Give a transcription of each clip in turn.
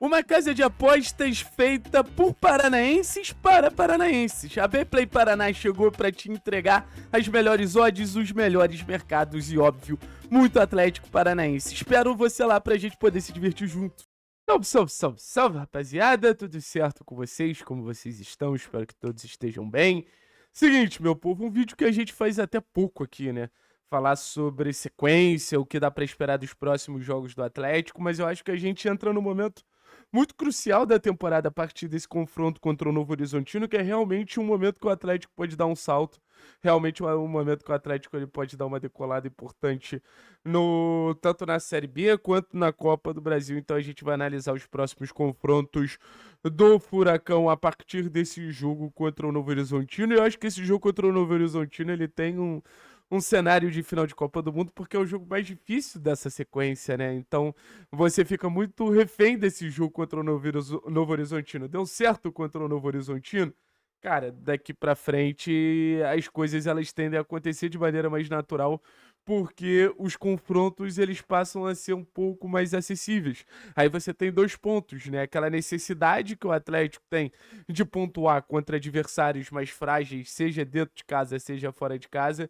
Uma casa de apostas feita por paranaenses para paranaenses. A Betplay Paraná chegou para te entregar as melhores odds, os melhores mercados e, óbvio, muito Atlético Paranaense. Espero você lá pra gente poder se divertir junto. Salve, salve, salve, salve, rapaziada. Tudo certo com vocês? Como vocês estão? Espero que todos estejam bem. Seguinte, meu povo, um vídeo que a gente faz até pouco aqui, né? Falar sobre sequência, o que dá pra esperar dos próximos jogos do Atlético, mas eu acho que a gente entra no momento muito crucial da temporada a partir desse confronto contra o Novo Horizontino, que é realmente um momento que o Atlético pode dar um salto, realmente um momento que o Atlético ele pode dar uma decolada importante tanto na Série B quanto na Copa do Brasil. Então a gente vai analisar os próximos confrontos do Furacão a partir desse jogo contra o Novo Horizontino. E eu acho que esse jogo contra o Novo Horizontino ele tem um cenário de final de Copa do Mundo, porque é o jogo mais difícil dessa sequência, né? Então, você fica muito refém desse jogo contra o Novo Horizontino. Deu certo contra o Novo Horizontino? Cara, daqui pra frente, as coisas elas tendem a acontecer de maneira mais natural, porque os confrontos eles passam a ser um pouco mais acessíveis. Aí você tem 2 pontos, né? Aquela necessidade que o Atlético tem de pontuar contra adversários mais frágeis, seja dentro de casa, seja fora de casa.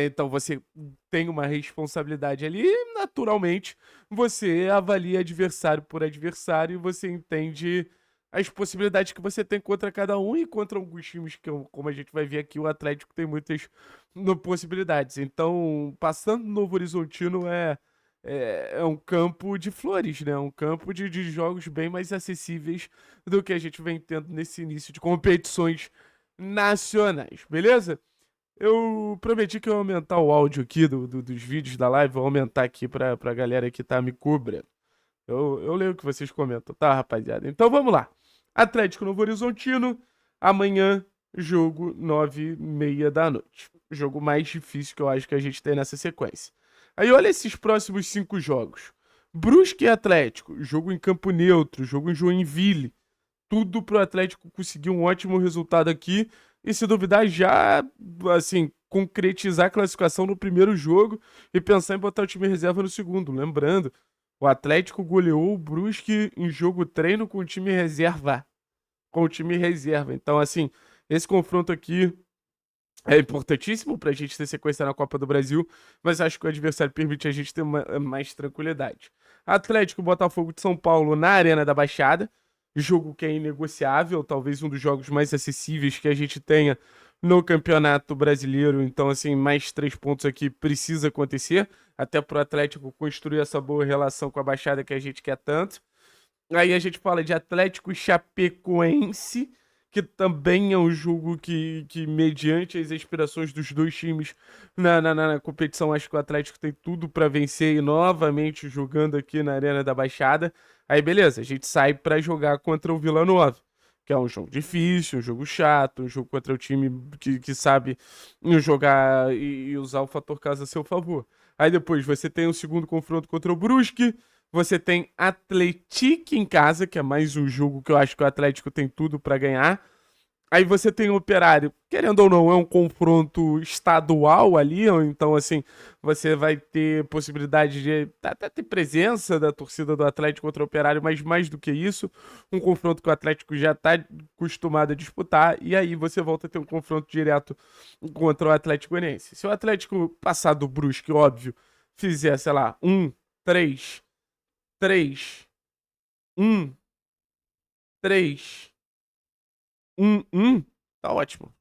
Então você tem uma responsabilidade ali e, naturalmente, você avalia adversário por adversário e você entende as possibilidades que você tem contra cada um e contra alguns times que, como a gente vai ver aqui, o Atlético tem muitas possibilidades. Então, passando no Novo Horizontino é um campo de flores, né? Um campo de jogos bem mais acessíveis do que a gente vem tendo nesse início de competições nacionais, beleza? Eu prometi que eu ia aumentar o áudio aqui dos vídeos da live, vou aumentar aqui pra galera que tá me cobrando. Eu leio o que vocês comentam, tá, rapaziada? Então vamos lá. Atlético Novo Horizontino, amanhã, jogo 9h30 da noite. Jogo mais difícil que eu acho que a gente tem nessa sequência. Aí olha esses próximos 5 jogos. Brusque e Atlético, jogo em campo neutro, jogo em Joinville. Tudo pro Atlético conseguir um ótimo resultado aqui e, se duvidar, já, assim, concretizar a classificação no primeiro jogo e pensar em botar o time reserva no segundo. Lembrando, o Atlético goleou o Brusque em jogo treino com o time reserva. Com o time reserva. Então, assim, esse confronto aqui é importantíssimo pra gente ter sequência na Copa do Brasil, mas acho que o adversário permite a gente ter mais tranquilidade. Atlético Botafogo de São Paulo na Arena da Baixada. Jogo que é inegociável, talvez um dos jogos mais acessíveis que a gente tenha no Campeonato Brasileiro. Então, assim, mais 3 pontos aqui precisa acontecer, até pro Atlético construir essa boa relação com a Baixada que a gente quer tanto. Aí a gente fala de Atlético Chapecoense, que também é um jogo que mediante as aspirações dos dois times na competição, acho que o Atlético tem tudo para vencer e novamente jogando aqui na Arena da Baixada. Aí beleza, a gente sai para jogar contra o Vila Nova, que é um jogo difícil, um jogo chato, um jogo contra o time que sabe jogar e usar o fator casa a seu favor. Aí depois você tem o segundo confronto contra o Brusque, você tem Atlético em casa, que é mais um jogo que eu acho que o Atlético tem tudo para ganhar. Aí você tem o Operário, querendo ou não, é um confronto estadual ali, então assim, você vai ter possibilidade de até ter presença da torcida do Atlético contra o Operário, mas mais do que isso, um confronto que o Atlético já está acostumado a disputar, e aí você volta a ter um confronto direto contra o Atlético Goianiense. Se o Atlético passar do Brusque, óbvio, fizer, sei lá, 3, 3, 1, 3, 1, tá ótimo.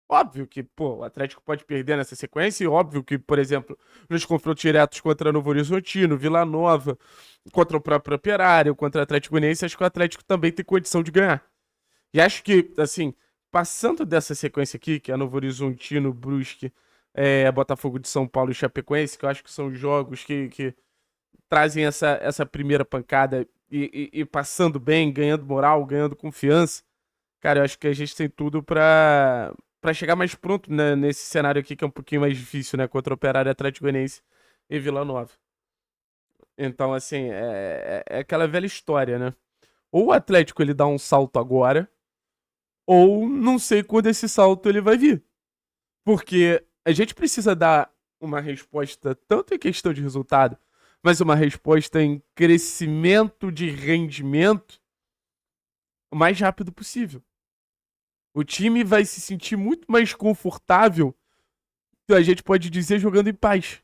Óbvio que, pô, o Atlético pode perder nessa sequência, e óbvio que, por exemplo, nos confrontos diretos contra Novo Horizontino, Vila Nova, contra o próprio Operário, contra o Atlético Goianiense, acho que o Atlético também tem condição de ganhar. E acho que, assim, passando dessa sequência aqui, que é Novo Horizontino, Brusque, Botafogo de São Paulo e Chapecoense, que eu acho que são jogos que trazem essa primeira pancada e passando bem, ganhando moral, ganhando confiança. Cara, eu acho que a gente tem tudo pra chegar mais pronto, né, nesse cenário aqui que é um pouquinho mais difícil, né? Contra o Operário, Atlético Goianiense e Vila Nova. Então, assim, é aquela velha história, né? Ou o Atlético ele dá um salto agora, ou não sei quando esse salto ele vai vir. Porque a gente precisa dar uma resposta tanto em questão de resultado, mas uma resposta em crescimento de rendimento o mais rápido possível. O time vai se sentir muito mais confortável, que a gente pode dizer, jogando em paz.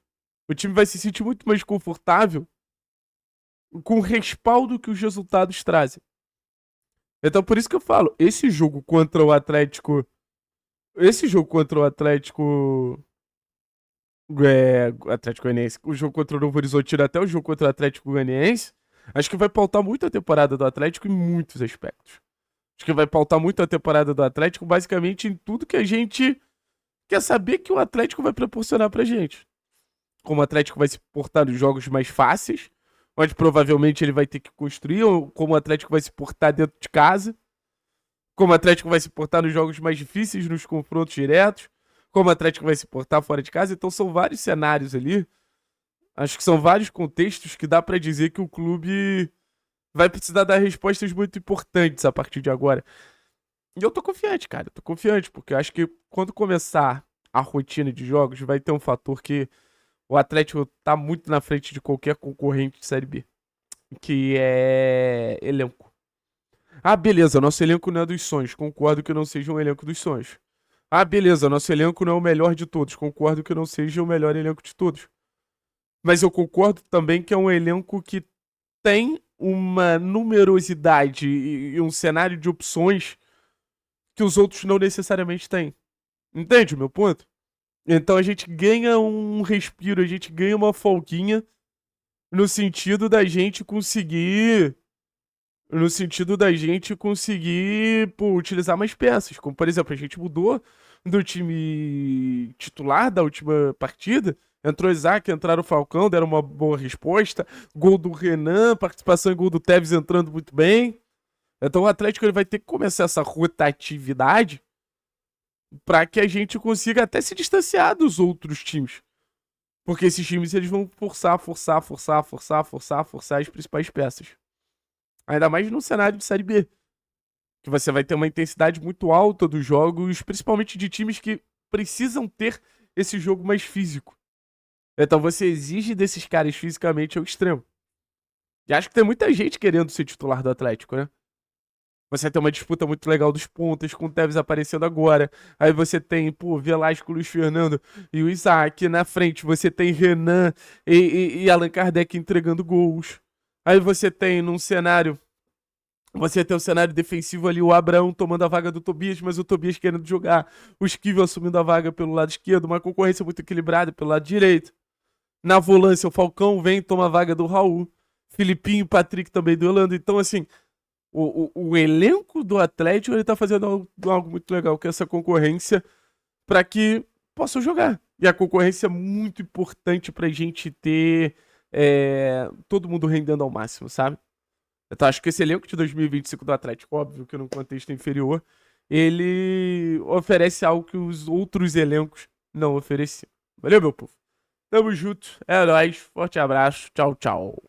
O time vai se sentir muito mais confortável com o respaldo que os resultados trazem. Então, por isso que eu falo, esse jogo contra o Atlético. Esse jogo contra o Atlético. Atlético Goianiense. O jogo contra o Novo Horizontino, até o jogo contra o Atlético Goianiense. Acho que vai pautar muito a temporada do Atlético em muitos aspectos. Acho que vai pautar muito a temporada do Atlético, basicamente em tudo que a gente quer saber que o Atlético vai proporcionar pra gente. Como o Atlético vai se portar nos jogos mais fáceis, onde provavelmente ele vai ter que construir, ou como o Atlético vai se portar dentro de casa, como o Atlético vai se portar nos jogos mais difíceis, nos confrontos diretos, como o Atlético vai se portar fora de casa. Então são vários cenários ali. Acho que são vários contextos que dá pra dizer que o clube vai precisar dar respostas muito importantes a partir de agora. E eu tô confiante, cara. Eu tô confiante, porque eu acho que quando começar a rotina de jogos, vai ter um fator que o Atlético tá muito na frente de qualquer concorrente de Série B, que é elenco. Ah, beleza, nosso elenco não é dos sonhos. Concordo que não seja um elenco dos sonhos. Ah, beleza, nosso elenco não é o melhor de todos. Concordo que não seja o melhor elenco de todos. Mas eu concordo também que é um elenco que tem uma numerosidade e um cenário de opções que os outros não necessariamente têm. Entende o meu ponto? Então a gente ganha um respiro, a gente ganha uma folguinha no sentido da gente conseguir. No sentido da gente conseguir, pô, utilizar mais peças. Como, por exemplo, a gente mudou do time titular da última partida. Entrou o Isaac, entraram o Falcão, deram uma boa resposta. Gol do Renan, participação em gol do Tevez entrando muito bem. Então o Atlético ele vai ter que começar essa rotatividade para que a gente consiga até se distanciar dos outros times. Porque esses times eles vão forçar as principais peças. Ainda mais no cenário de Série B. Que você vai ter uma intensidade muito alta dos jogos, principalmente de times que precisam ter esse jogo mais físico. Então você exige desses caras fisicamente ao extremo. E acho que tem muita gente querendo ser titular do Atlético, né? Você tem uma disputa muito legal dos pontas, com o Tevez aparecendo agora. Aí você tem, pô, Velasco, Luiz Fernando e o Isaac. Na frente você tem Renan e Allan Kardec entregando gols. Aí você tem num cenário. Você tem o cenário defensivo ali, o Abraão tomando a vaga do Tobias, mas o Tobias querendo jogar. O Esquivel assumindo a vaga pelo lado esquerdo, uma concorrência muito equilibrada pelo lado direito. Na volância, o Falcão vem e toma a vaga do Raul. Filipinho e Patrick também duelando. Então, assim, o elenco do Atlético ele tá fazendo algo muito legal, que é essa concorrência para que possam jogar. E a concorrência é muito importante pra gente ter todo mundo rendendo ao máximo, sabe? Então acho que esse elenco de 2025 do Atlético, óbvio que num contexto inferior, ele oferece algo que os outros elencos não ofereciam. Valeu, meu povo. Tamo junto. É nóis. Forte abraço. Tchau, tchau.